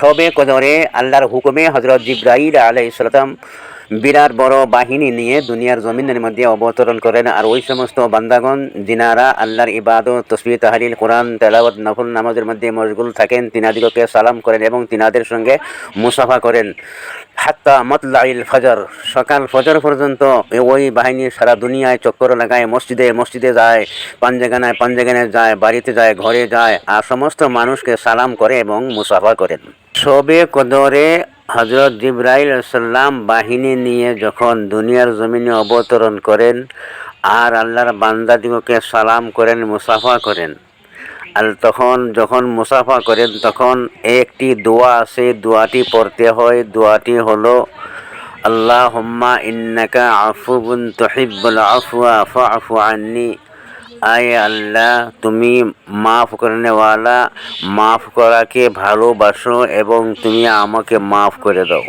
শবে কদরে আল্লাহর হুকুমে হজরত জিব্রাইল আলাইহিস সালাম বিরাট বড় বাহিনী নিয়ে দুনিয়ার জমিনের মধ্যে অবতরণ করেন। আর ওই সমস্ত বান্দাগণ যিনারা আল্লাহর ইবাদত, তসবিহ, তাহলিল, কোরআন তেলাওয়াত, নফল নামাজের মধ্যে মশগুল থাকেন, তিনাদিগকে সালাম করেন এবং তিনাদের সঙ্গে মুসাফা করেন হাত্তা মাতলাইল ফজর, সকাল ফজর পর্যন্ত ওই বাহিনী সারা দুনিয়ায় চক্কর লাগায়, মসজিদে মসজিদে যায়, পাঞ্জাগানায় পাঞ্জাগানায় যায়, বাড়িতে যায়, ঘরে যায়, আর সমস্ত মানুষকে সালাম করে এবং মুসাফা করেন। শবে কদরে হজরত জিব্রাইল সাল্লাম বাহিনী নিয়ে যখন দুনিয়ার জমিনে অবতরণ করেন আর আল্লাহর বান্দাদিগকে সালাম করেন, মুসাফা করেন, আর তখন যখন মুসাফা করেন তখন একটি দোয়া আছে, দোয়াটি পড়তে হয়। দোয়াটি হলো আল্লাহুম্মা ইন্নাকা আফুবুন তুহিব্বুল আফওয়া ফা'ফু আন্নি। আয় আল্লাহ, তুমি মাফ করনেওয়ালা, মাফ করাকে ভালোবাসো এবং তুমি আমাকে মাফ করে দাও।